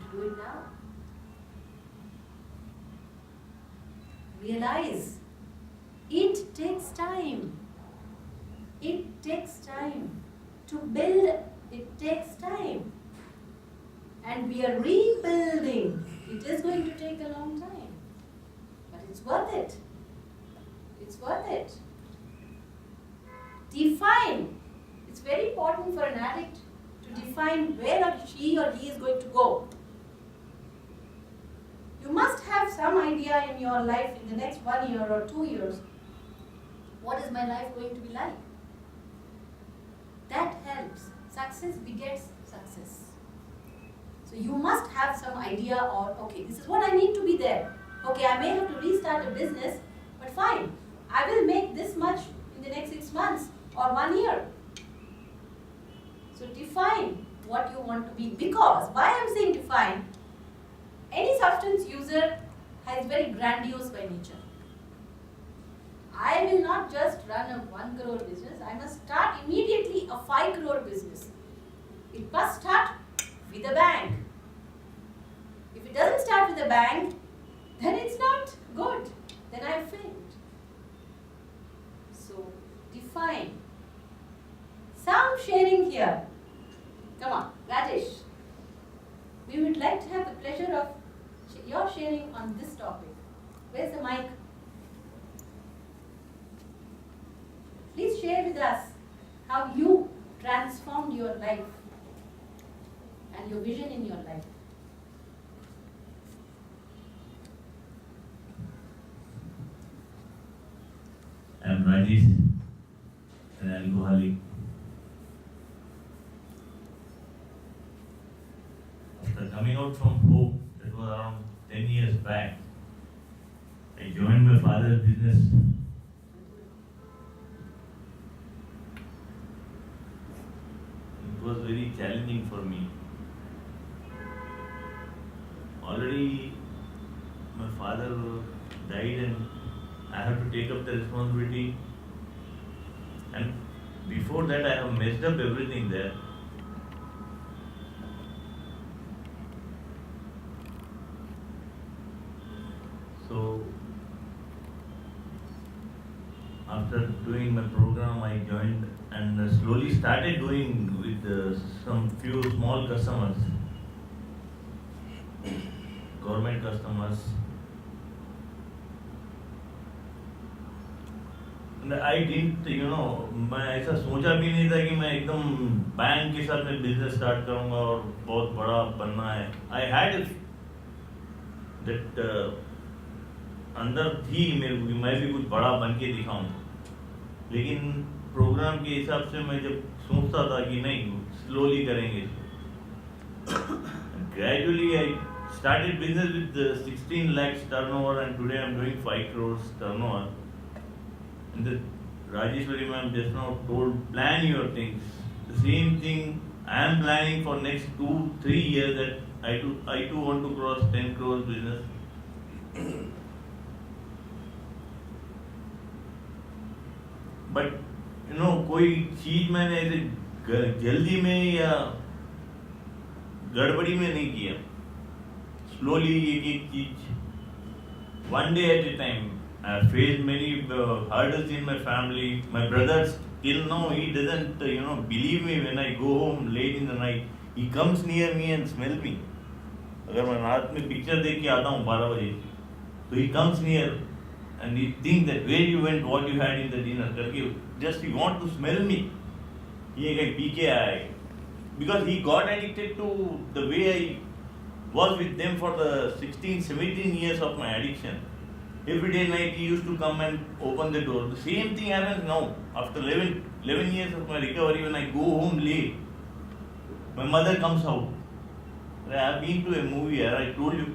to do it now. Realize it takes time. It takes time to build. It takes time. And we are rebuilding. It is going to take a long time. But it's worth it. It's worth it. Define. It's very important for an addict to define where she or he is going to go. You must have some idea in your life in the next 1 year or 2 years. What is my life going to be like? That helps. Success begets success. So you must have some idea or, okay, this is what I need to be there. Okay, I may have to restart a business, but fine. I will make this much in the next 6 months or 1 year. So define what you want to be. Because, why I am saying define, any substance user has very grandiose by nature. I will not just run a 1 crore business. I must start immediately a 5 crore business. It must start with a bang. If it doesn't start with a bang, then it's not good. Then I failed. So, define. Some sharing here. Come on, Rajesh. We would like to have the pleasure of your sharing on this topic. Where's the mic? Please share with us how you transformed your life and your vision in your life. I am Rajesh, an alcoholic. After coming out from home, that was around 10 years back, I joined my father's business. It was very challenging for me. Already my father died and I have to take up the responsibility, and before that I have messed up everything there. So after doing my program, I joined and slowly started doing with some few small customers, government customers. I didn't मैं ऐसा सोचा भी नहीं था कि मैं एकदम bank के साथ में बिजनेस स्टार्ट करूंगा और बहुत बड़ा बनना है. आई हैड दैट अंदर थी मेरे को कि मैं भी कुछ बड़ा बन के दिखाऊं, लेकिन प्रोग्राम के हिसाब से मैं जब सोचता था कि नहीं, स्लोली करेंगे. Gradually I started business with 16 lakhs turnover and today I'm doing 5 crores turnover. And the Rajeshwari ma'am just now told, plan your things. The same thing I am planning for next 2-3 years, that I too want to cross 10 crores business. But कोई चीज मैंने ऐसे जल्दी में या गड़बड़ी में नहीं किया. Slowly एक एक चीज, one day at a time. I have faced many hurdles in my family. My brother till now he doesn't believe me when I go home late in the night. He comes near me and smell me. अगर मैं रात में picture देख के आता हूँ 12 बजे, so he comes near and he thinks that where you went, what you had in the dinner, करके just he want to smell me. ये कहीं पी के आया है. Because he got addicted to the way I was with them for the 16-17 years of my addiction. Every day night he used to come and open the door. The same thing happens now. After 11 years of my recovery, when I go home late, my mother comes out. I have been to a movie here, I told you.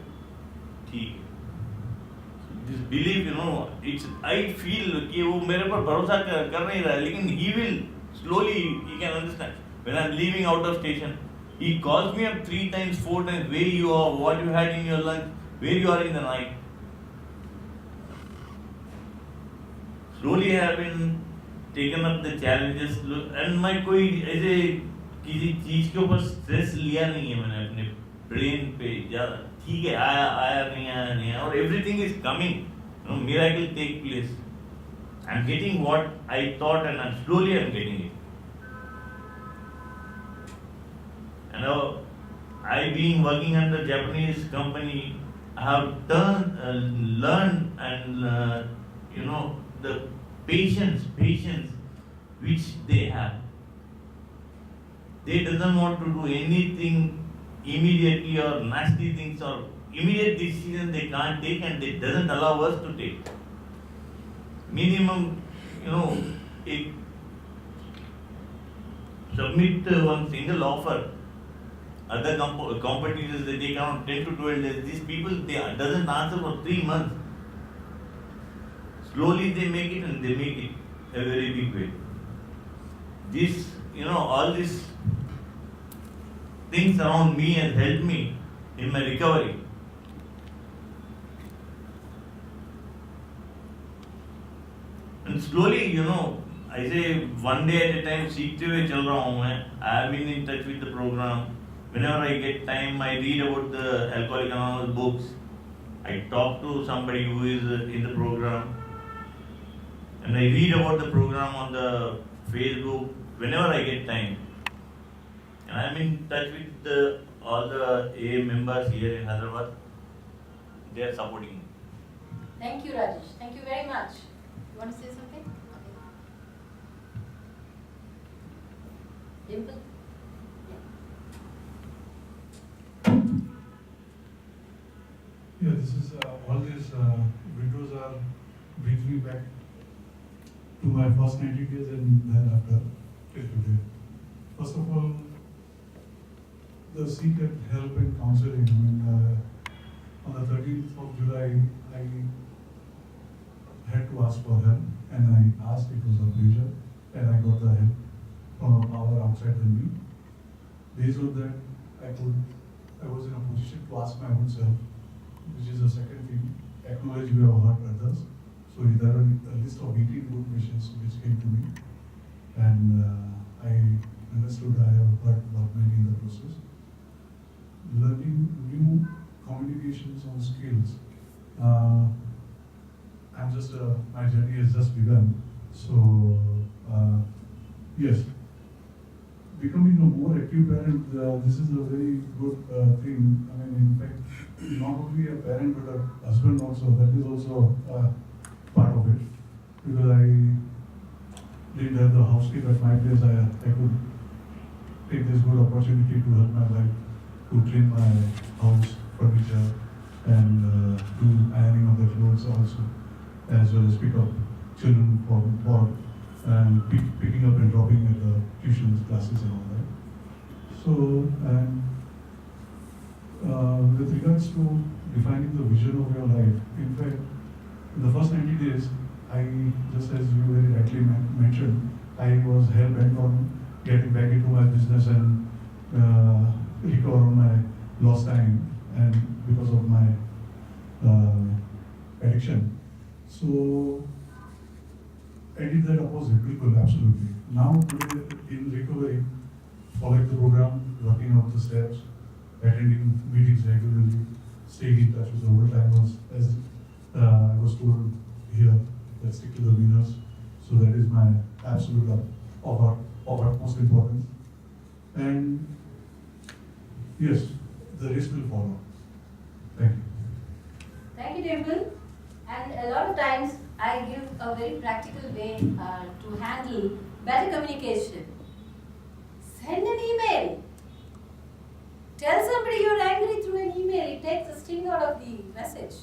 This belief, it's, I feel कि वो मेरे पर भरोसा कर नहीं रहा है, लेकिन he will slowly, he can understand. When I'm leaving out of station, he calls me up 3 times, 4 times, where you are, what you had in your lunch, where you are in the night. Slowly I have been taken up the challenges and मैं कोई ऐसे किसी चीज के ऊपर stress लिया नहीं है मैंने अपने brain पे ठीक है आया आया नहीं आया नहीं आया और everything is coming, miracle take place. I'm getting what I thought and slowly I'm getting it. And I being working under Japanese company, I have learned and the patience which they have. They doesn't want to do anything immediately or nasty things or immediate decisions they can't take and they doesn't allow us to take. Minimum, it submit one single offer. Other competitors they take around 10 to 12 days. These people they doesn't answer for 3 months. Slowly they make it and they make it a very big way. This, all these things around me has helped me in my recovery. And slowly, I say one day at a time, सीखते हुए चल रहा हूँ मैं. I have been in touch with the program. Whenever I get time, I read about the Alcoholics Anonymous books. I talk to somebody who is in the program. And I read about the program on the Facebook whenever I get time. And I'm in touch with all the AA members here in Hyderabad. They are supporting me. Thank you, Rajesh. Thank you very much. You want to say something? Okay. Dimple? Yeah, this is all these videos are brings me back to my first 90 days and then after till today. First of all, the seek help and counseling. I mean, on the 13th of July, I had to ask for help, and I asked. It was a pleasure, and I got the help from a power outside than me. Based on that, I was in a position to ask my own self, which is the second thing. Acknowledge you have hurt others. So there are a list of 18 good wishes which came to me, and I understood I have hurt not many in the process. Learning new communications on skills. My journey has just begun. So yes, becoming a more active parent. This is a very good thing. I mean, in fact, not only a parent but a husband also. That is also part of it, because I didn't have the housekeeper at my place. I could take this good opportunity to help my wife to clean my house, furniture, and do ironing of the clothes also, as well as pick up children for and picking up and dropping at the tuition classes and all that. So, and with regards to defining the vision of your life, in fact, in the first 90 days, just as you very rightly mentioned, I was hell-bent on getting back into my business and recover on my lost time, and because of my addiction. So I did that opposite, absolutely. Now today in recovery, following the program, working out the steps, attending meetings regularly, staying in touch with the old timers, as I was told here, let's stick to the winners. So that is my absolute of utmost importance. And yes, the rest will follow. Thank you. Thank you, Dimple. And a lot of times I give a very practical way to handle better communication. Send an email. Tell somebody you're angry through an email. It takes the sting out of the message.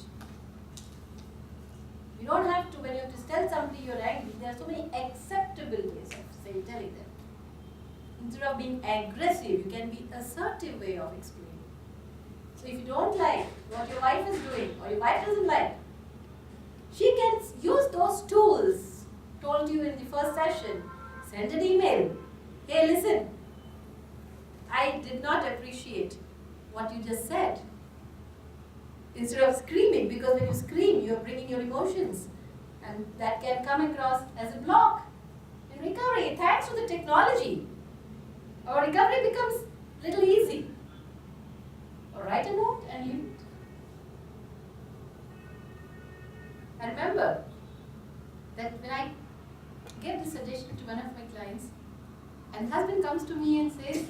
You don't have to, when you have to tell somebody you're angry, there are so many acceptable ways of telling them. Instead of being aggressive, you can be assertive way of explaining. So if you don't like what your wife is doing, or your wife doesn't like, she can use those tools told you in the first session. Send an email. Hey, listen, I did not appreciate what you just said. Instead of screaming, because when you scream, you're bringing your emotions, and that can come across as a block. In recovery, thanks to the technology, our recovery becomes little easy. Alright? to me and says,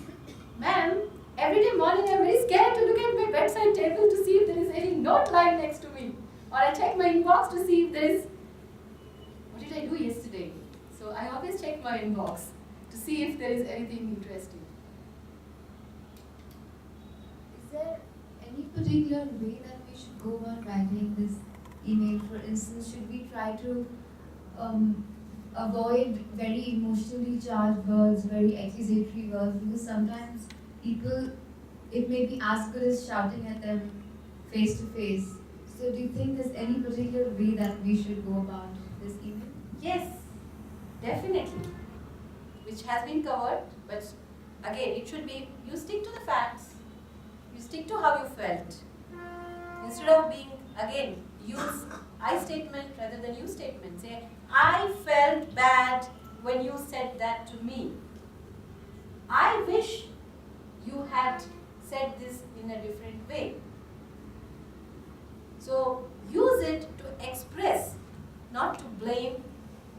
"Ma'am, every day morning I'm very scared to look at my bedside table to see if there is any note lying next to me. Or I check my inbox to see if there is, what did I do yesterday?" So I always check my inbox to see if there is anything interesting. Is there any particular way that we should go about writing this email? For instance, should we try to avoid very emotionally charged words, very accusatory words? Because sometimes people, it may be as good as shouting at them face to face. So do you think there's any particular way that we should go about this email? Yes, definitely. Which has been covered, but again, it should be, you stick to the facts. You stick to how you felt. Instead of being, again, use I statement rather than you statement. Say, "I felt bad when you said that to me. I wish you had said this in a different way." So use it to express, not to blame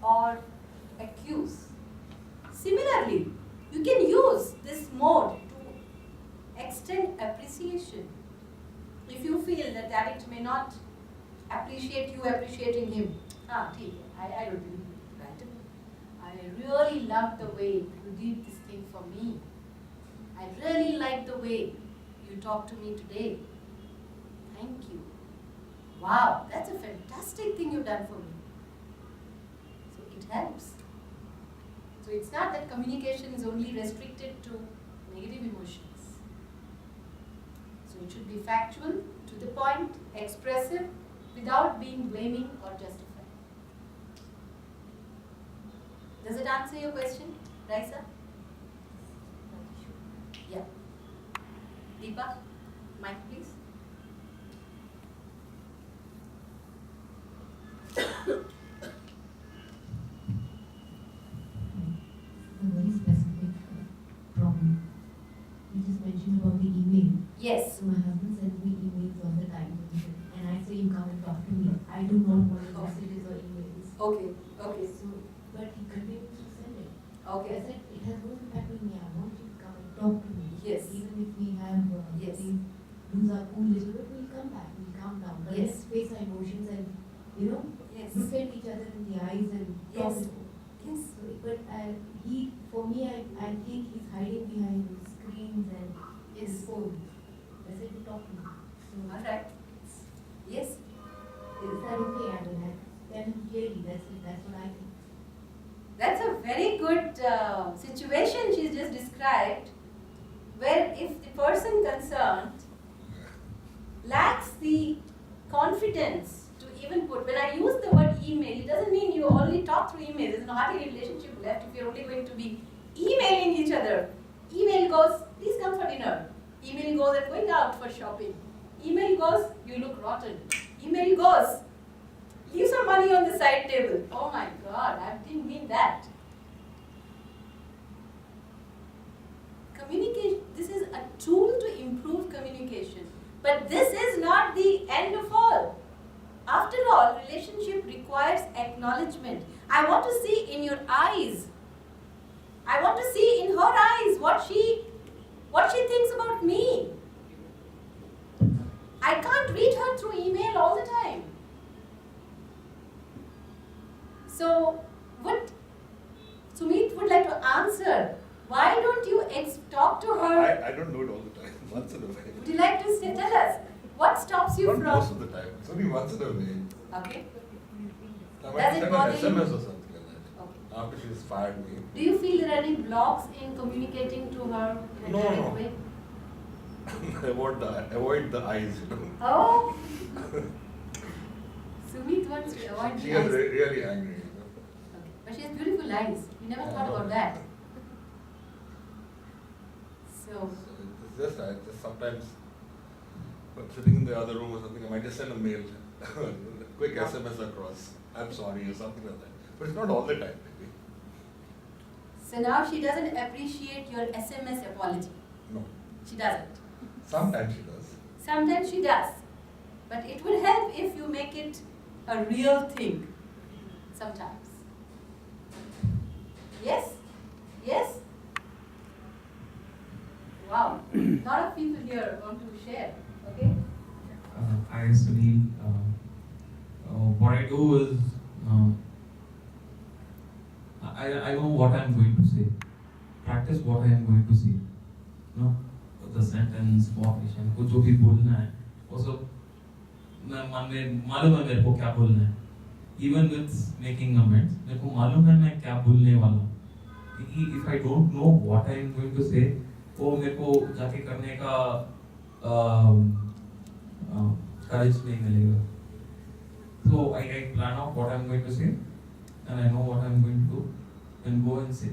or accuse. Similarly, you can use this mode to extend appreciation. If you feel that addict may not appreciate you appreciating him, I don't believe it, right? I really love the way you did this thing for me. I really like the way you talked to me today. Thank you. Wow, that's a fantastic thing you've done for me. So it helps. So it's not that communication is only restricted to negative emotions. So it should be factual, to the point, expressive, without being blaming or justifying. Does it answer your question, Raisa? Yeah. Deepa, mic please. A very specific problem. You just mentioned about the email. Yes. So my husband sends me emails all the time, and I say, "You come and talk to me." I do not want messages or emails. Okay. Okay. So, but he continues to send it. Okay. I said, "It has no impact on me. I want you to come and talk to me." Yes. Even if we have Yes. things, lose our cool little bit, we'll come back. We'll calm down. But Yes. let's face our emotions and Yes. look at each other in the eyes and talk. Yes. Yes. So, but for me, I think he's hiding behind screens and his Yes. phone. I said to talk to me. So, All right. Yes. is that okay? I mean, I tell him clearly. That's what I think. That's a very good situation she's just described, where if the person concerned lacks the confidence to even put, when I use the word email, it doesn't mean you only talk through email. There's hardly any relationship left if you're only going to be emailing each other. Email goes, "Please come for dinner." Email goes, "I'm going out for shopping." Email goes, "You look rotten." Email goes, "Leave some money on the side table." Oh my God, I didn't mean that. Communication, this is a tool to improve communication. But this is not the end of all. After all, relationship requires acknowledgement. I want to see in your eyes. I want to see in her eyes what she thinks about me. I can't read her through email all the time. So, what Sumit would like to answer, why don't you talk to her? I don't do it all the time. Once in a while. Would you like to tell us what stops you Not from? most of the time. It's only once in a while. Okay. I Does might it send bother an you? SMS or something like that. Okay. After she's fired me. Do you feel there are any blocks in communicating to her in a No, direct no. way? avoid the eyes, Oh. Sumit wants to avoid She the gets eyes. really angry, Okay. But she has beautiful eyes. We never I thought know. about that. So, So it's just sometimes when I'm sitting in the other room or something, I might just send a mail, quick SMS across. I'm sorry or something like that. But it's not all the time, maybe. so now she doesn't appreciate your SMS apology. No. She doesn't. Sometimes she does. Sometimes she does. But it would help if you make it a real thing. Sometimes. Yes? Yes? Wow, a lot of people here want to share. Okay. I actually, what I do is, I know what I'm going to say. Practice what I am going to say. No, the sentence, formation, कुछ जो भी बोलना है, वो सब मैं मालूम है मेरे को क्या बोलना है. Even with making amends, मेरे को मालूम है मैं क्या बोलने वाला हूँ. If I don't know what I am going to say, वो मेरे को जाके करने का courage नहीं मिलेगा. So I plan out what I'm going to say, and I know what I'm going to do, and go and say.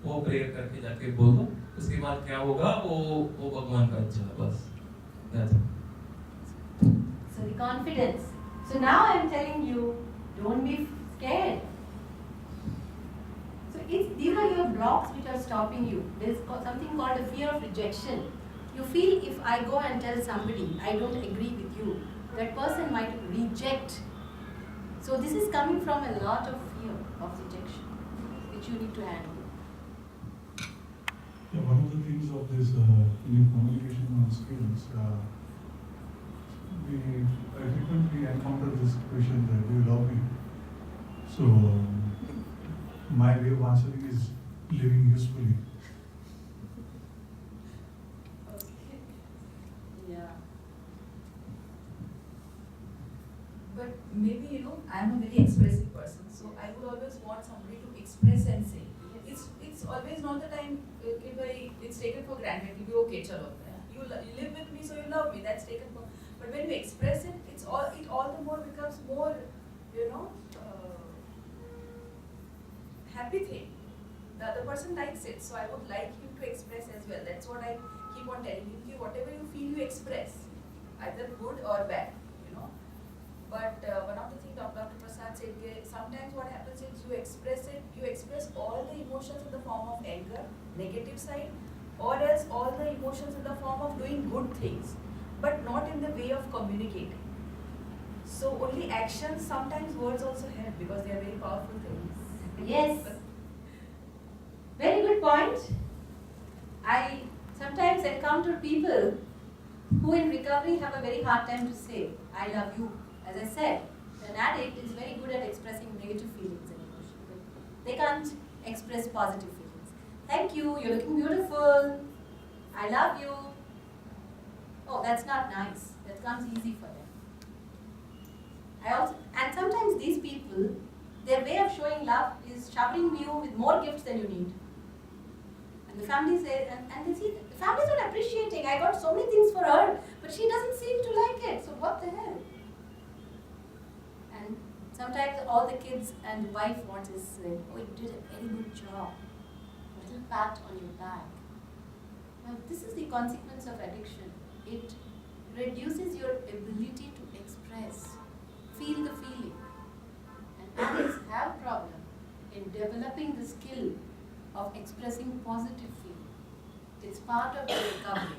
वो prayer करके जाके बोल दो. उसके बाद क्या होगा वो भगवान का अच्छा है बस. That's it. So the confidence. So now I am telling you, don't be scared. So these are your blocks which are stopping you. There is something called a fear of rejection. You feel if I go and tell somebody I don't agree with you, that person might reject. So this is coming from a lot of fear of rejection, which you need to handle. Yeah, one of the things of this in communication skills, I frequently encounter this question that do you love me? So my way of answering is living usefully. Okay. Yeah. But maybe, I'm a very expressive person, so I would always want somebody to express and say. It's always not the time it's taken for granted. You be okay, chalo. You live with me, so you love me. That's taken for. But when you express it, it all the more becomes more, happy thing. The other person likes it, so I would like you to express as well. That's what I keep on telling you. Whatever you feel, you express, either good or bad. But one of the things Dr. Prasad said, sometimes what happens is you express all the emotions in the form of anger, negative side, or else all the emotions in the form of doing good things, but not in the way of communicating. So only actions, sometimes words also help because they are very powerful things. Yes. Very good point. I sometimes encounter people who in recovery have a very hard time to say, I love you. As I said, an addict is very good at expressing negative feelings and emotions, but they can't express positive feelings. Thank you, you're looking beautiful. I love you. Oh, that's not nice. That comes easy for them. And sometimes these people, their way of showing love is showering you with more gifts than you need. And the family says, and they see, the family's not appreciating. I got so many things for her, but she doesn't seem to like it. So what the hell? And sometimes all the kids and the wife want is saying, oh, you did a very good job. A little pat on your back. Now, this is the consequence of addiction. It reduces your ability to express, feel the feeling. And addicts have problem in developing the skill of expressing positive feeling. It's part of the recovery.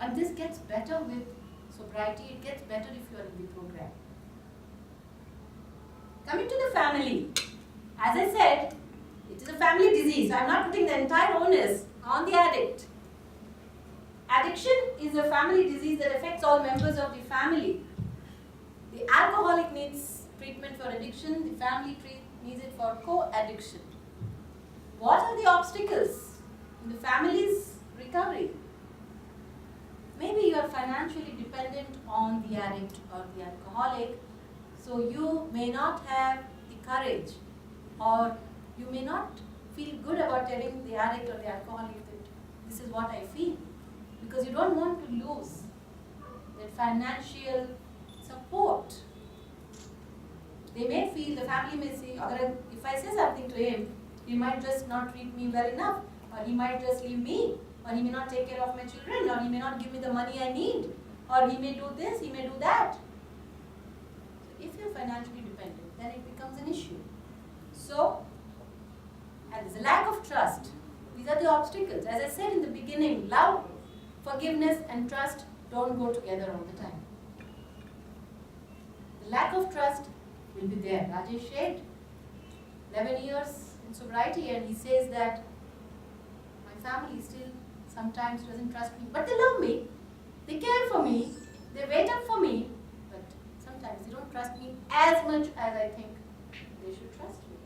And this gets better with sobriety. It gets better if you are in the program. Coming to the family. As I said, it is a family disease. So I'm not putting the entire onus on the addict. Addiction is a family disease that affects all members of the family. The alcoholic needs treatment for addiction. The family needs it for co-addiction. What are the obstacles in the family's recovery? Maybe you are financially dependent on the addict or the alcoholic, so you may not have the courage, or you may not feel good about telling the addict or the alcoholic that this is what I feel, because you don't want to lose that financial support. They may feel, the family may say, if I say something to him, he might just not treat me well enough, or he might just leave me, or he may not take care of my children, or he may not give me the money I need, or he may do this, he may do that. So if you're financially dependent, then it becomes an issue. So, and there's a lack of trust. These are the obstacles. As I said in the beginning, love, forgiveness and trust don't go together all the time. The lack of trust will be there. Rajesh shared 11 years in sobriety, and he says that my family still sometimes doesn't trust me, but they love me, they care for me, they wait up for me, but sometimes they don't trust me as much as I think they should trust me.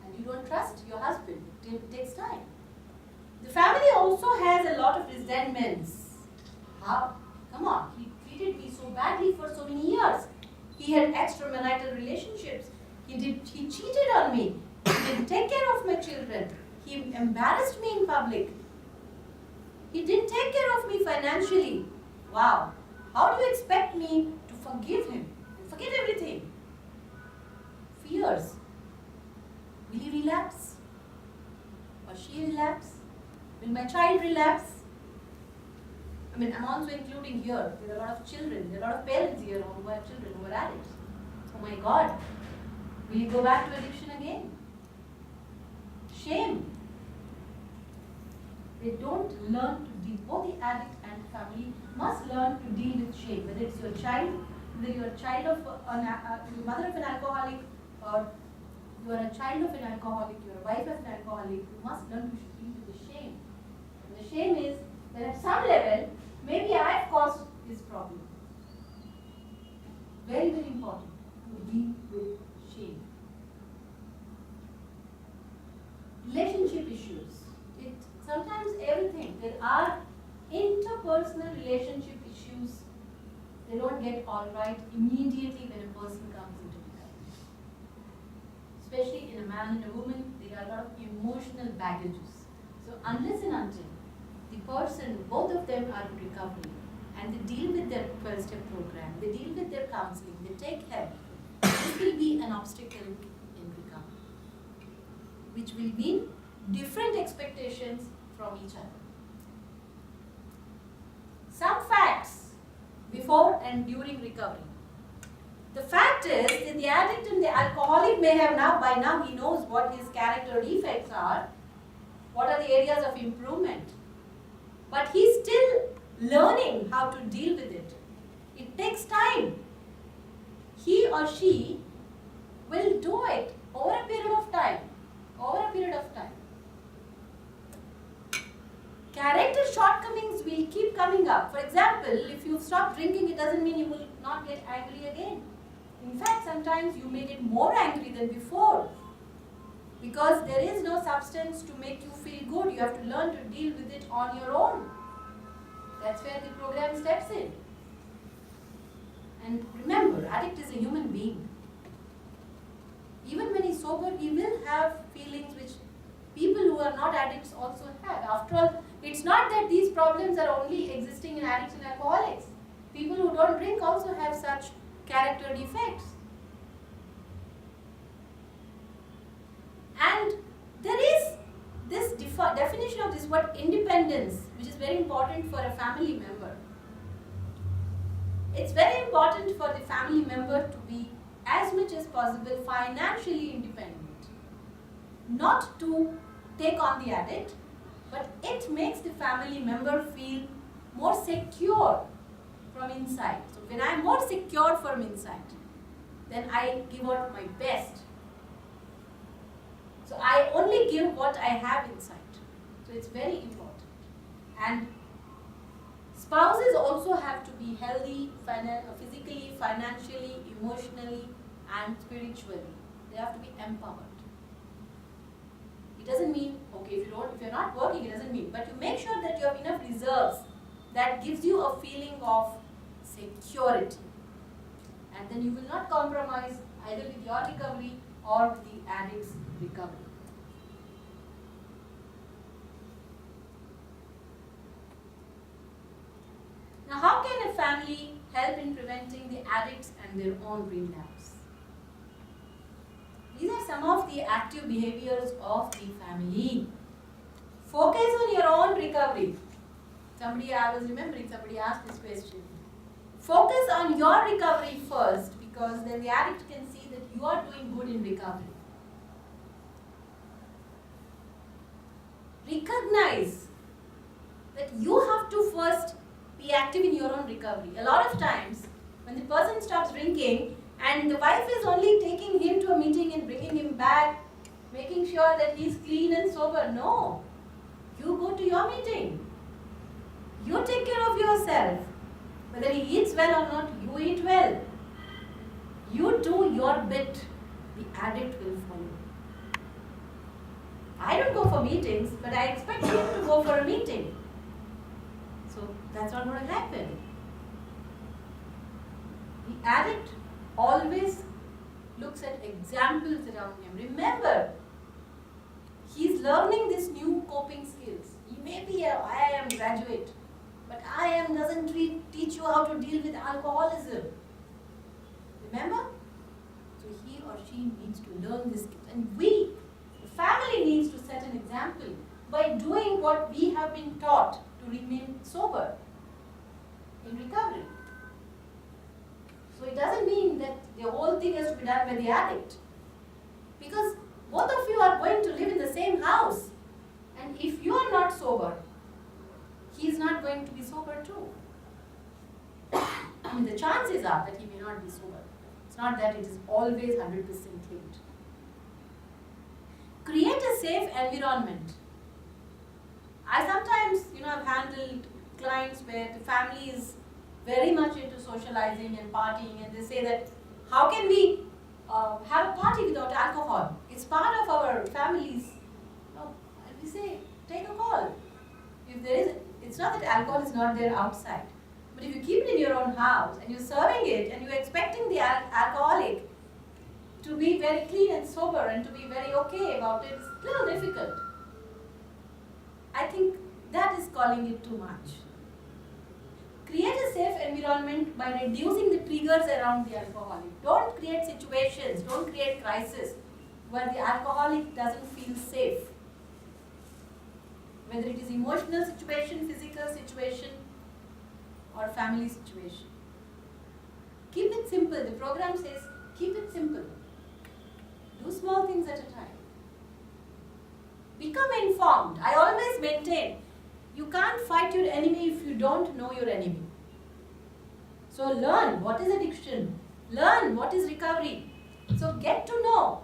And you don't trust your husband, it takes time. The family also has a lot of resentments. How? Come on, he treated me so badly for so many years. He had extramarital relationships. He cheated on me. He didn't take care of my children. He embarrassed me in public. He didn't take care of me financially. Wow. How do you expect me to forgive him and forget everything? Fears. Will he relapse? Or she relapse? Will my child relapse? I mean, I'm also including here, there are a lot of children, there are a lot of parents here who have children who are addicts. Oh my God, will you go back to addiction again? Shame. They don't learn to deal, both the addict and family must learn to deal with shame, whether it's your child, whether you're a child of, your mother of an alcoholic, or you are a child of an alcoholic, you're a wife of an alcoholic, you must learn to deal with the shame. And the shame is that at some level, maybe I've caused this problem. Very, very important to deal with shame. Relationship issues. Sometimes everything. There are interpersonal relationship issues. They don't get all right immediately when a person comes into recovery. Especially in a man and a woman, there are a lot of emotional baggages. So unless and until the person, both of them are in recovery and they deal with their 12-step program, they deal with their counseling, they take help, this will be an obstacle in recovery, which will mean different expectations from each other. Some facts before and during recovery. The fact is that the addict and the alcoholic may have by now he knows what his character defects are, what are the areas of improvement. But he's still learning how to deal with it. It takes time. He or she will do it over a period of time. Character shortcomings will keep coming up. For example, if you stop drinking, it doesn't mean you will not get angry again. In fact, sometimes you may get more angry than before. Because there is no substance to make you feel good. You have to learn to deal with it on your own. That's where the program steps in. And remember, addict is a human being. Even when he's sober, he will have feelings which people who are not addicts also have. After all, it's not that these problems are only existing in addicts and alcoholics. People who don't drink also have such character defects. And there is this definition of this word independence, which is very important for a family member. It's very important for the family member to be as much as possible financially independent. Not to take on the addict, but it makes the family member feel more secure from inside. So when I'm more secure from inside, then I give out my best. So I only give what I have inside. So it's very important. And spouses also have to be healthy physically, financially, emotionally, and spiritually. They have to be empowered. It doesn't mean, okay, if you're not working, it doesn't mean, but you make sure that you have enough reserves that gives you a feeling of security. And then you will not compromise either with your recovery or with the addict's recovery. Now, how can a family help in preventing the addicts and their own relapse? These are some of the active behaviors of the family. Focus on your own recovery. I was remembering somebody asked this question. Focus on your recovery first, because then the addict can see that you are doing good in recovery. Recognize that you have to first be active in your own recovery. A lot of times, when the person stops drinking and the wife is only taking him to a meeting and bringing him back, making sure that he's clean and sober, no. your meeting. You take care of yourself. Whether he eats well or not, you eat well. You do your bit. The addict will follow. I don't go for meetings, but I expect him to go for a meeting. So that's not going to happen. The addict always looks at examples around him. Remember, he's learning these new coping skills. He may be a IIM graduate, but IIM doesn't teach you how to deal with alcoholism. Remember? So he or she needs to learn this skills. And we, the family, needs to set an example by doing what we have been taught to remain sober in recovery. So it doesn't mean that the whole thing has to be done by the addict. Because both of you are going to live in the same house. And if you are not sober, he is not going to be sober too. I mean, the chances are that he may not be sober. It's not that it is always 100% linked. Create a safe environment. I sometimes, have handled clients where the family is very much into socializing and partying, and they say that, how can we have a party without alcohol? It's part of our family's. No, and we say, take a call. If there is, it's not that alcohol is not there outside, but if you keep it in your own house and you're serving it and you're expecting the alcoholic to be very clean and sober and to be very okay about it, it's a little difficult. I think that is calling it too much. Create a safe environment by reducing the triggers around the alcoholic. Don't create situations, don't create crises where the alcoholic doesn't feel safe. Whether it is emotional situation, physical situation, or family situation. Keep it simple. The program says, keep it simple. Do small things at a time. Become informed. I always maintain, you can't fight your enemy if you don't know your enemy. So learn what is addiction. Learn what is recovery. So get to know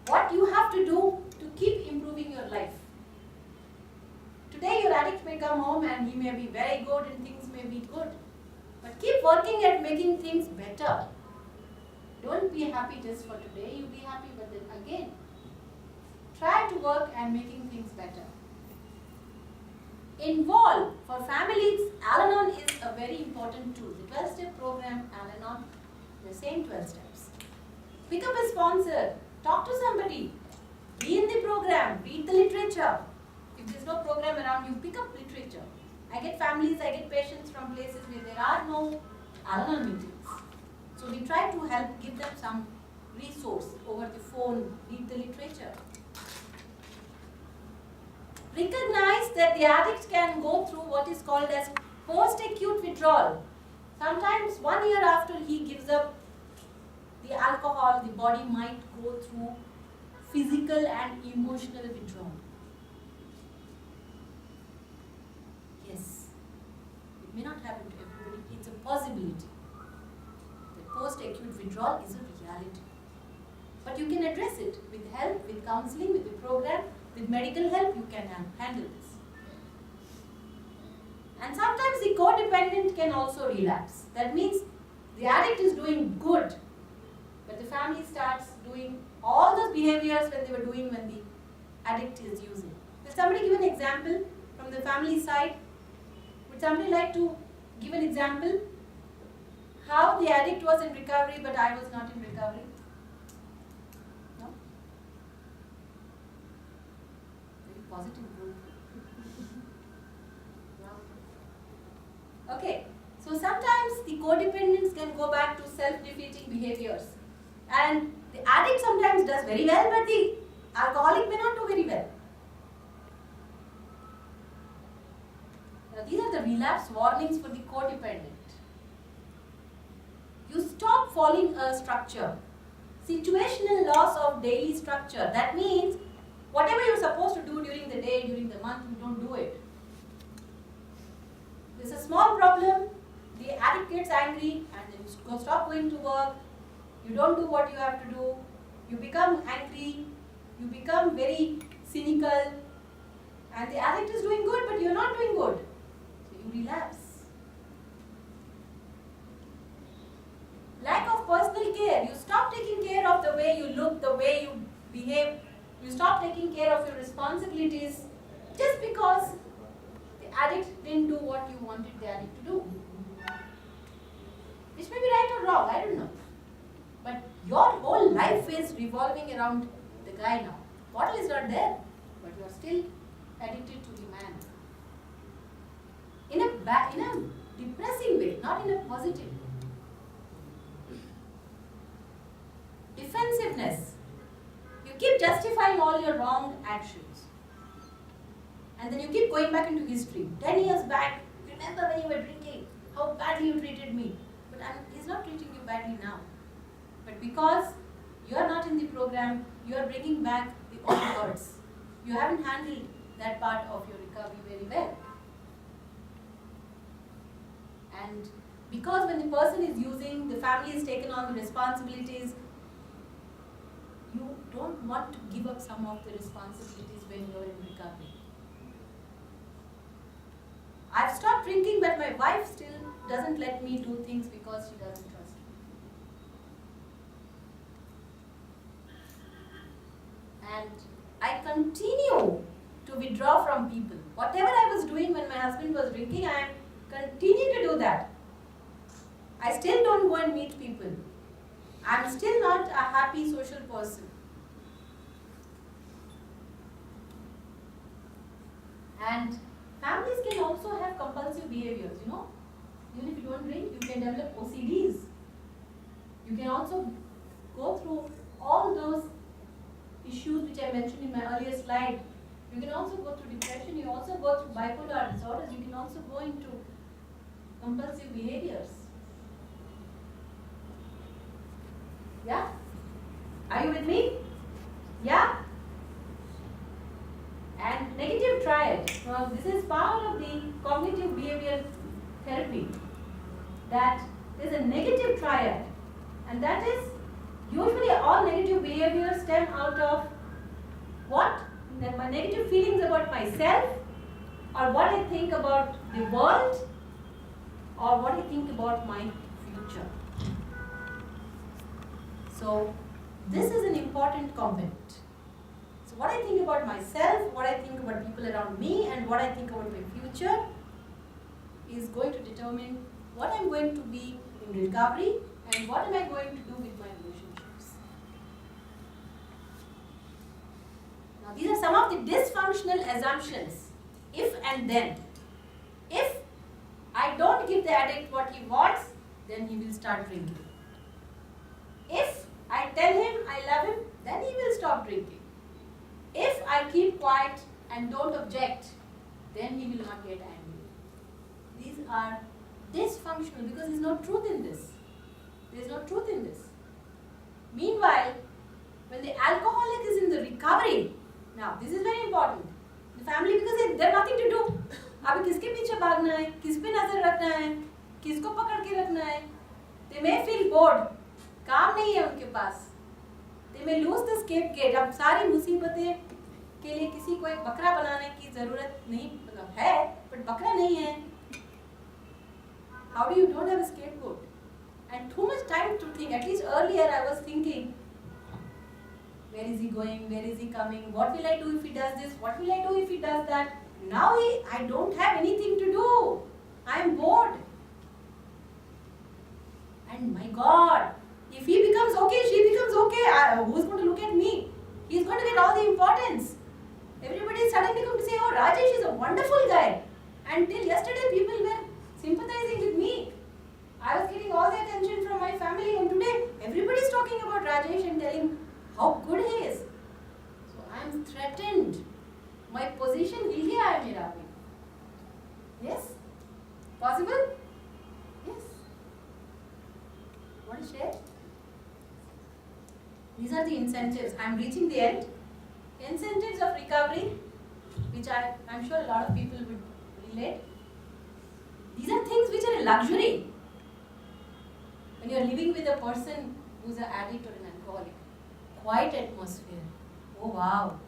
what you have to do to keep improving your life. Today your addict may come home and he may be very good and things may be good. But keep working at making things better. Don't be happy just for today. You be happy, but then again, try to work and making things better. Involve. For families, Al-Anon is a very important tool. The 12-step program, Al-Anon, the same 12 steps. Pick up a sponsor. Talk to somebody. Be in the program. Read the literature. If there's no program around you, pick up literature. I get families, I get patients from places where there are no Al-Anon meetings. So we try to help, give them some resource over the phone, read the literature. Recognize that the addict can go through what is called as post-acute withdrawal. Sometimes 1 year after he gives up the alcohol, the body might go through physical and emotional withdrawal. Yes, it may not happen to everybody, it's a possibility. The post-acute withdrawal is a reality. But you can address it with help, with counseling, with the program, with medical help, you can handle this. And sometimes the codependent can also relapse. That means the addict is doing good, but the family starts doing all those behaviors when they were doing when the addict is using. Will somebody give an example from the family side? Would somebody like to give an example? How the addict was in recovery, but I was not in recovery? No? Very positive group. Okay, so sometimes the codependents can go back to self-defeating behaviors. And the addict sometimes does very well, but the alcoholic may not do very well. Now, these are the relapse warnings for the codependent. You stop following a structure. Situational loss of daily structure. That means whatever you're supposed to do during the day, during the month, you don't do it. There's a small problem, the addict gets angry and then you stop going to work, you don't do what you have to do, you become angry, you become very cynical, and the addict is doing good way you look, the way you behave. You stop taking care of your responsibilities just because the addict didn't do what you wanted the addict to do. Which may be right or wrong, I don't know. But your whole life is revolving around the guy now. Bottle is not there, but you are still addicted to the man. In a depressing way, not in a positive way. Defensiveness. You keep justifying all your wrong actions. And then you keep going back into history. 10 years back, remember when you were drinking, how badly you treated me. But he's not treating you badly now. But because you are not in the program, you are bringing back the old hurts. You haven't handled that part of your recovery very well. And because when the person is using, the family has taken on the responsibilities, you don't want to give up some of the responsibilities when you're in recovery. I've stopped drinking, but my wife still doesn't let me do things because she doesn't trust me. And I continue to withdraw from people. Whatever I was doing when my husband was drinking, I continue to do that. I still don't go and meet people. I'm still not a happy social person. And families can also have compulsive behaviors, you know. Even if you don't drink, you can develop OCDs. You can also go through all those issues which I mentioned in my earlier slide. You can also go through depression, you also go through bipolar disorders, you can also go into compulsive behaviors. Yeah? Are you with me? Yeah? And negative triad. Now, this is part of the cognitive behavior therapy. That there's a negative triad. And that is usually all negative behaviors stem out of what? That my negative feelings about myself, or what I think about the world, or what I think about my future. So, this is an important component. So, what I think about myself, what I think about people around me, and what I think about my future is going to determine what I'm going to be in recovery and what am I going to do with my relationships. Now, these are some of the dysfunctional assumptions. If and then. If I don't give the addict what he wants, then he will start drinking. If I tell him I love him, then he will stop drinking. If I keep quiet and don't object, then he will not get angry. These are dysfunctional because there is no truth in this. There is no truth in this. Meanwhile, when the alcoholic is in the recovery, now this is very important. The family, because they have nothing to do. अभी किसके पीछे भागना है, किस पे नजर रखना है, किसको पकड़ के रखना है. They may feel bored. काम नहीं है उनके पास. They may lose the scapegoat. अब सारी मुसीबतें के लिए किसी को एक बकरा बनाने की जरूरत नहीं, मतलब है, but बकरा नहीं है. How do you don't have a scapegoat? And too much time to think. At least earlier I was thinking, where is he going? Where is he coming? What will I do if he does this? What will I do if he does that? Now I don't have anything to do. I am bored. And my God, if he becomes okay, she becomes okay, who's going to look at me? He's going to get all the importance. Everybody is suddenly going to say, oh, Rajesh is a wonderful guy. Until yesterday, people were sympathizing with me. I was getting all the attention from my family, and today everybody is talking about Rajesh and telling how good he is. So I am threatened. My position will be I am here. Yes? Possible? Yes. Want to share? These are the incentives. I am reaching the end. Incentives of recovery, which I'm sure a lot of people would relate. These are things which are a luxury. When you are living with a person who is an addict or an alcoholic, quiet atmosphere. Oh wow.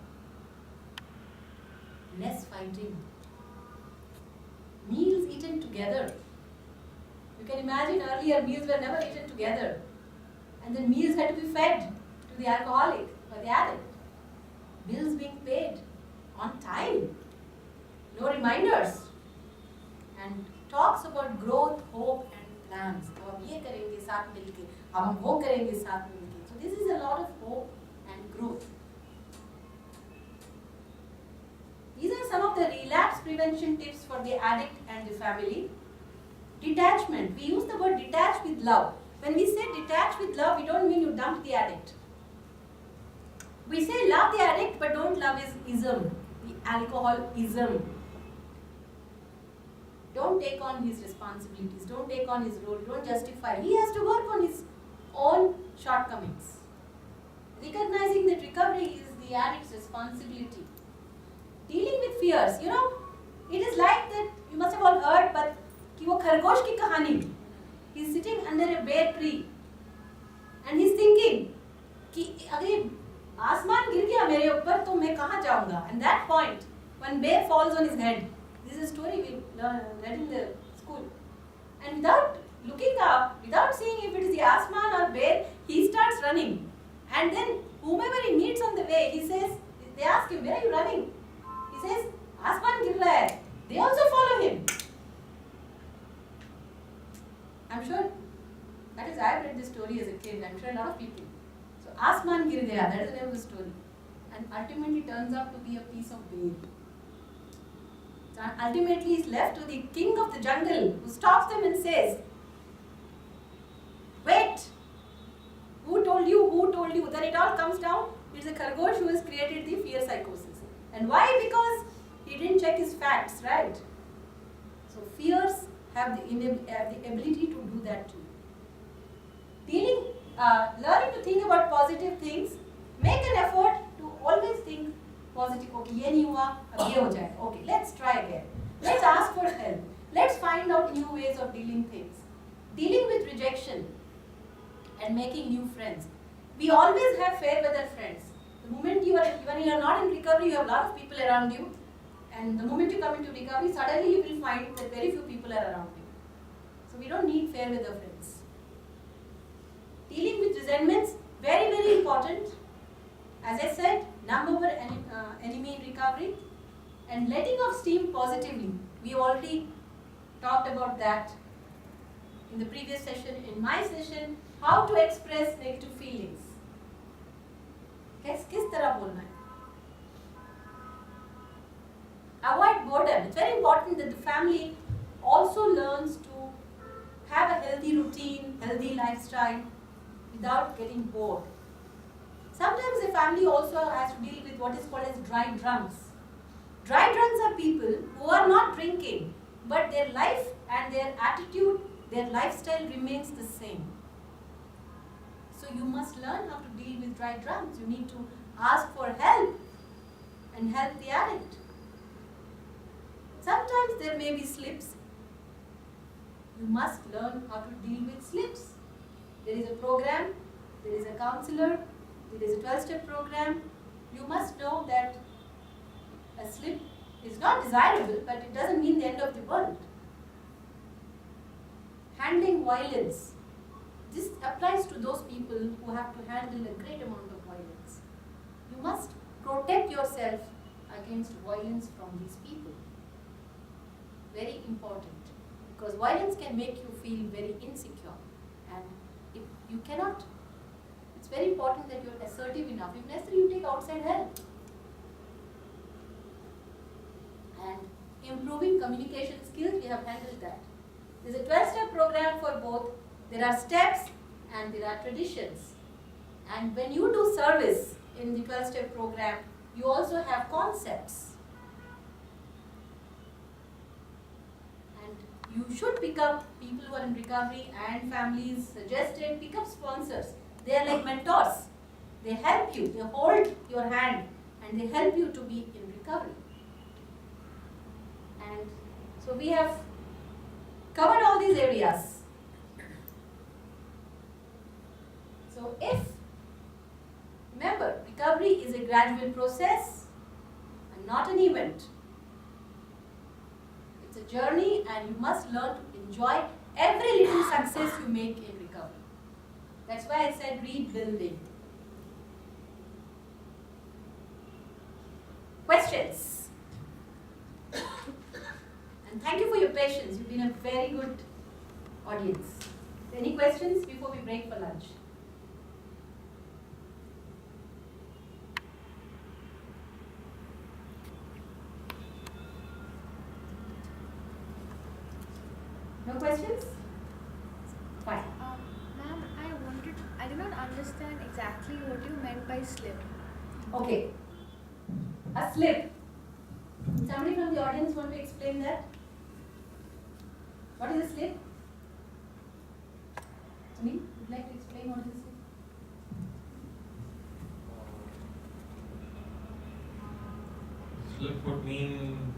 Less fighting. Meals eaten together. You can imagine earlier meals were never eaten together. And then meals had to be fed to the alcoholic or the addict. Bills being paid on time, no reminders, and talks about growth, hope and plans. तो हम ये करेंगे साथ मिलके, हम वो करेंगे साथ मिलके. So this is a lot of hope and growth. These are some of the relapse prevention tips for the addict and the family. Detachment. We use the word detach with love. When we say detach with love, we don't mean you dump the addict. We say love the addict, but don't love his ism, the alcoholism. Don't take on his responsibilities, don't take on his role, don't justify. He has to work on his own shortcomings. Recognizing that recovery is the addict's responsibility. Dealing with fears, it is like that, you must have all heard, but कि वो खरगोश की कहानी. He's sitting under a bare tree and he's thinking कि अगर आसमान गिर गया मेरे ऊपर तो मैं कहाँ जाऊँगा? And that point, when bear falls on his head, this is a story we read in the school. And without looking up, without seeing if it is the asman or bear, he starts running. And then whomever he meets on the way, he says, they ask him, where are you running? He says, asman gir raha hai. They also follow him. I'm sure, that is, I've read this story as a kid, I'm sure a lot of people. So, Asman Gir Gaya, that is the name of the story. And ultimately turns out to be a piece of bear. So, ultimately is left to the king of the jungle, who stops them and says, wait, who told you, who told you? Then it all comes down, it's a Khargosh who has created the fear psychosis. And why? Because he didn't check his facts, right? So, fears have the ability to do that too. Learning to think about positive things, make an effort to always think positive. Okay, ये नहीं हुआ, अब ये हो जाएगा. Okay, let's try again. Let's ask for help. Let's find out new ways of dealing things. Dealing with rejection and making new friends. We always have fair weather friends. The moment when you are not in recovery, you have a lot of people around you. And the moment you come into recovery, suddenly you will find that very few people are around you. So we don't need fair weather friends. Dealing with resentments, very, very important. As I said, number one enemy in recovery. And letting off steam positively. We already talked about that in the previous session. In my session, how to express negative feelings. किस तरह बोलना है? Avoid boredom. It's very important that the family also learns to have a healthy routine, healthy lifestyle without getting bored. Sometimes the family also has to deal with what is called as dry drunks. Dry drunks are people who are not drinking, but their life and their attitude, their lifestyle remains the same. So you must learn how to deal with dry drunks. You need to ask for help and help the addict. Sometimes there may be slips. You must learn how to deal with slips. There is a program, there is a counselor, there is a 12-step program. You must know that a slip is not desirable, but it doesn't mean the end of the world. Handling violence. This applies to those people who have to handle a great amount of violence. You must protect yourself against violence from these people. Very important, because violence can make you feel very insecure, and if you cannot, it's very important that you're assertive enough. If necessary, you take outside help. And improving communication skills, we have handled that. There's a 12-step program for both. There are steps and there are traditions. And when you do service in the 12-step program, you also have concepts. You should pick up people who are in recovery and families suggested, pick up sponsors. They are like mentors. They help you, they hold your hand and they help you to be in recovery. And so we have covered all these areas. So remember, recovery is a gradual process and not an event. It's a journey and you must learn to enjoy every little success you make in recovery. That's why I said rebuilding. patience. You've been a very good audience. Any questions before we break for lunch? No questions? Fine. Ma'am, I do not understand exactly what you meant by slip. Okay. A slip. Somebody from the audience want to explain that? What is a slip? Sunil, would you like to explain what is a slip? Slip would mean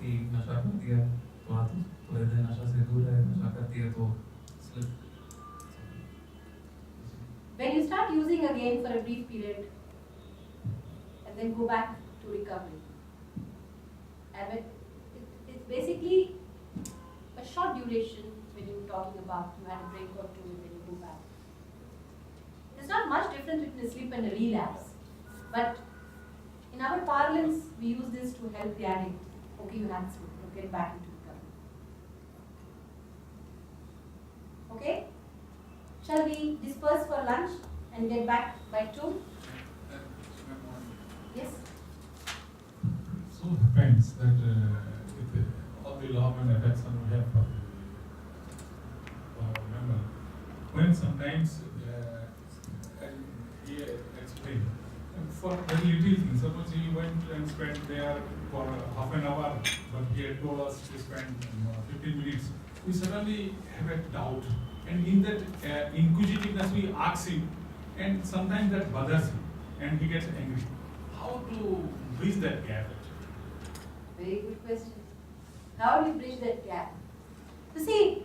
कि नशा कर दिया थोड़े दिन नशा से दूर है नशा करती है तो slip. When you start using again for a brief period and then go back to recovery. And it's basically a short duration when you're talking about you had a break or two and then you go back. There's not much difference between a slip and a relapse. But in our parlance, we use this to help the addict. Okay, you had slip, now get back into recovery. Okay? Shall we disperse for lunch and get back by 2? Yes? So depends that all the law and effects on behalf of the member. When sometimes, he explained, for very little things, suppose he went and spent there for half an hour, but he had told us to spend 15 minutes, we suddenly have a doubt. And in that inquisitiveness, we ask him, and sometimes that bothers him, and he gets angry. How to bridge that gap? Very good question. How do you bridge that gap? You see,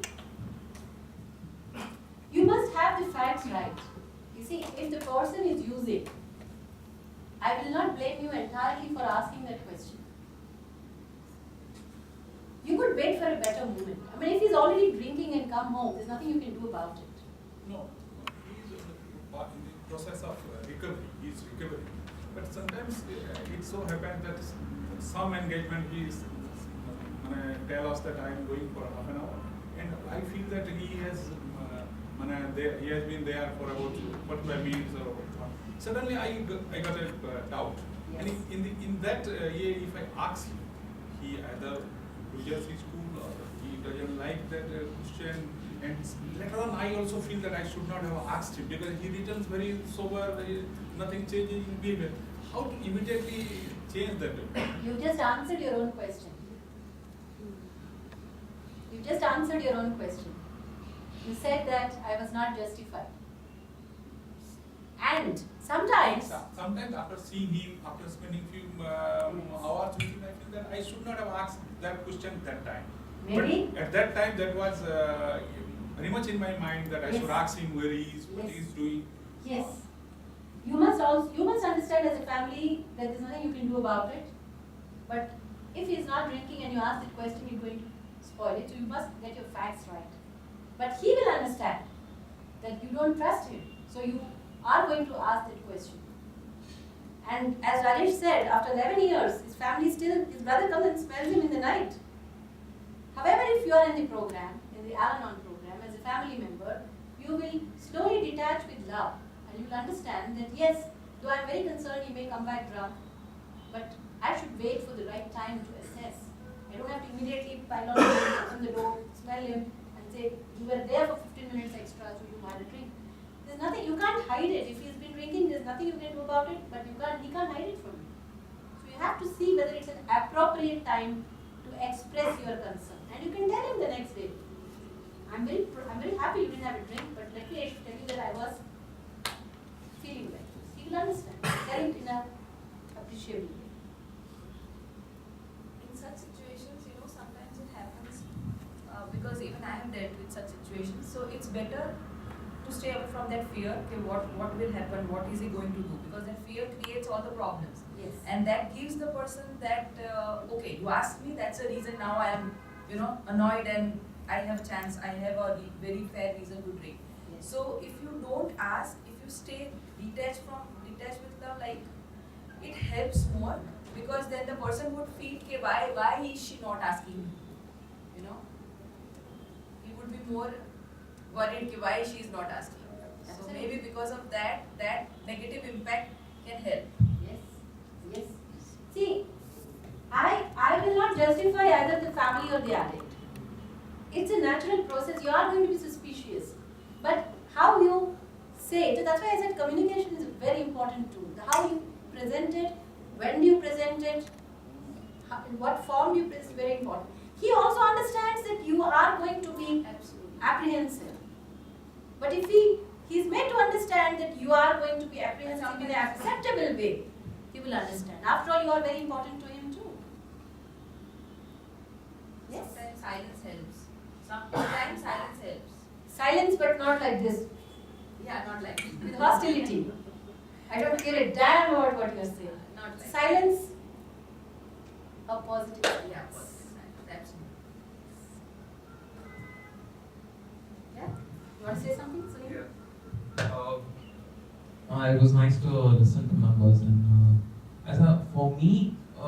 you must have the facts right. You see, if the person is using, I will not blame you entirely for asking that question. You could wait for a better moment. I mean, if he's already drinking and come home, there's nothing you can do about it. No, he is in the process of recovery. He is recovering. But sometimes it so happens that some engagement he is tell us that I am going for half an hour, and I feel that he has been there for about 45 minutes or what. Suddenly I got a doubt, Yes. and in that if I ask him, he either loses his cool or he doesn't like that question. And later on, I also feel that I should not have asked him because he returns very sober, nothing changes in behavior. How to immediately change that? You just answered your own question. You just answered your own question. You said that I was not justified. And sometimes, Sometimes after seeing him, after spending few hours with him, I feel that I should not have asked that question that time. maybe, But at that time, that was very much in my mind that I Yes. should ask him where he is, what he is doing. yes. You must understand as a family that there's nothing you can do about it. But if he's not drinking and you ask the question, you're going to spoil it. So you must get your facts right. But he will understand that you don't trust him. So you are going to ask that question. And as Rajesh said, after 11 years, his brother comes and smells him in the night. However, if you are in the program, in the Al-Anon program, as a family member, you will slowly detach with love. And you will understand that yes, though I am very concerned he may come back drunk, but I should wait for the right time to assess. I don't have to immediately pile on open the door, smell him, and say, you were there for 15 minutes extra, so you had a drink. There's nothing, you can't hide it. If he's been drinking, there's nothing you can do about it, but he can't hide it from you. So you have to see whether it's an appropriate time to express your concern. And you can tell him the next day, I'm very happy you didn't have a drink, but let me tell you that I was feeling like this. He will understand. Tell it in a appreciable way. In such situations, sometimes it happens because even I have dealt with such situations. So it's better to stay away from that fear. Okay, what will happen? What is he going to do? Because that fear creates all the problems. Yes. And that gives the person that okay, you asked me. That's the reason now I am, annoyed and I have a chance. I have a very fair reason to drink. Yes. So if you don't ask, if you stay detached with love, like it helps more because then the person would feel, okay, why is she not asking me? you know, he would be more worried कि why she is not asking. So Absolutely. maybe because of that, that negative impact can help. Yes, yes. See, I will not justify either the family or the addict. It's a natural process. You are going to be suspicious, but how you say it. That's why I said communication is a very important tool. How you present it, when do you present it, in what form you present is very important. He also understands that you are going to be Absolutely. apprehensive, but if he's made to understand that you are going to be apprehensive in an acceptable way, he will understand. After all, you are very important to him too. Yes. Sometimes silence helps. Sometimes silence helps. Silence, but not like this, Yeah, not like with hostility. I don't care a damn about what you're saying. not like Silence, a positive. Yeah, positive silence. Absolutely. Yeah. You want to say something, Sunil? It was nice to listen to members, and for me, I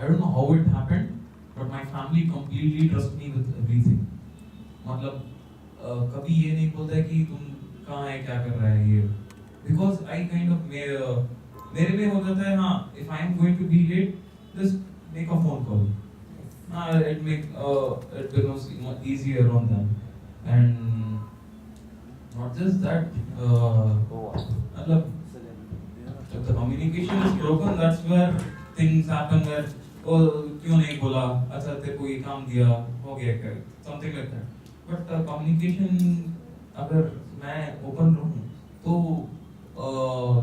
don't know how it happened, but my family completely trust me with everything. मतलब कभी ये नहीं बोलता है कि तुम कहाँ है, क्या कर रहा है ये, because I kind of मेरे में हो जाता है, हाँ, if I am going to be late, just make a phone call. It becomes easier on them, and not just that. If the communication is broken, that's where things happen. Where क्यों नहीं बोला, अच्छा तेरे को ये काम दिया, हो गया क्या, something like that. But communication अगर मैं open रहूँ तो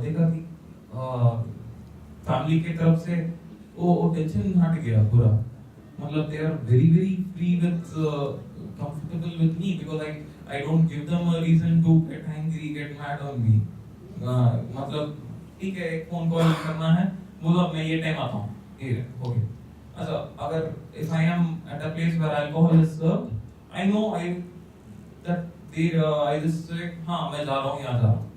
देखा कि फैमिली के तरफ से वो टेंशन हट गया पूरा. मतलब they are very free with comfortable with me because I don't give them a reason to get angry, get mad on me. मतलब ठीक है, एक फोन कॉल करना है, बोलो मैं ये टाइम आता हूँ, ये हो गया. अच्छा, अगर if I am at a place where alcohol is served, I know I just say हाँ मैं जा रहा हूँ, यहाँ जा रहा हूँ,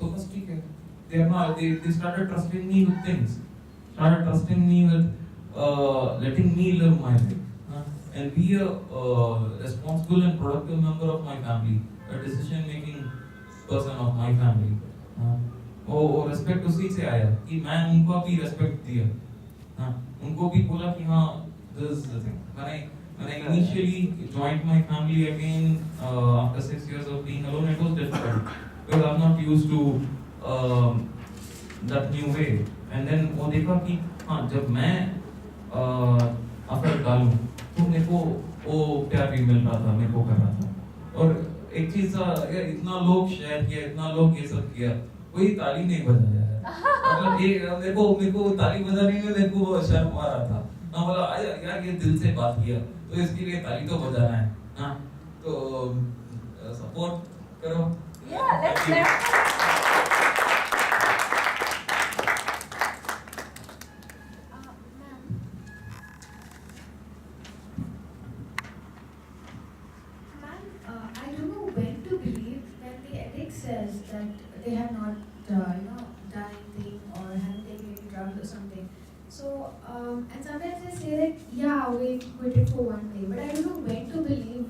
तो बस ठीक है. They started trusting me with things, started trusting me with letting me live my life and be a responsible and productive member of my family, a decision-making person of my family. वो respect उसी से आया कि मैं उनको भी respect दिया, उनको भी बोला कि हाँ this is the thing. When I initially joined my family again after 6 years of being alone, it was difficult because I'm not used to that new way. And then वो देखा कि हाँ जब मैं अफर्ट डालूं तो मेरे को वो प्यार भी मिल रहा था, मेरे को कर रहा था. और एक चीज इतना लोग शेयर किया, इतना लोग ये सब किया, कोई ताली नहीं बजाया है. मतलब ये मेरे को ताली बजाने में मेरे को शर्म आ रहा था. मैं बोला यार ये दिल से बात किया तो इसके लिए ताली तो बजाना है. हाँ, तो सपोर्ट करो. Yeah, let's clap. I don't know when to believe when the addict says that they have not, done anything or haven't taken any drugs or something. So, and sometimes they say that, yeah, we quit it for one day, but I don't know when to believe,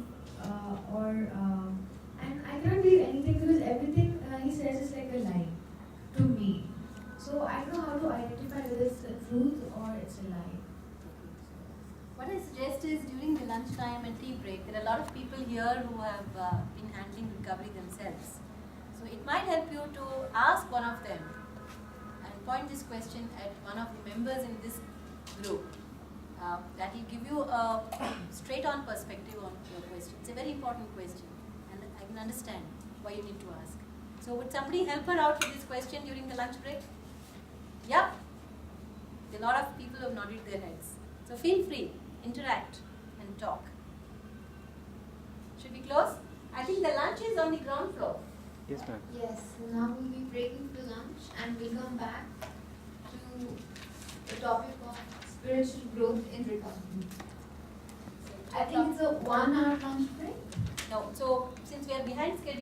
and I cannot believe anything because everything he says is like a lie to me. So I don't know how to identify whether it's the truth or it's a lie. What I suggest is during the lunchtime and tea break, there are a lot of people here who have been handling recovery themselves. So it might help you to ask one of them and point this question at one of the members in this group. That will give you a straight-on perspective on your question. It's a very important question, and I can understand why you need to ask. So would somebody help her out with this question during the lunch break? Yeah? There are a lot of people who have nodded their heads. So feel free, interact and talk. Should we close? I think the lunch is on the ground floor. Yes, ma'am. Yes, now we'll be breaking for lunch and we'll come back to the topic of spiritual growth in recovery. I think it's a 1 hour lunch break. No, so since we are behind schedule,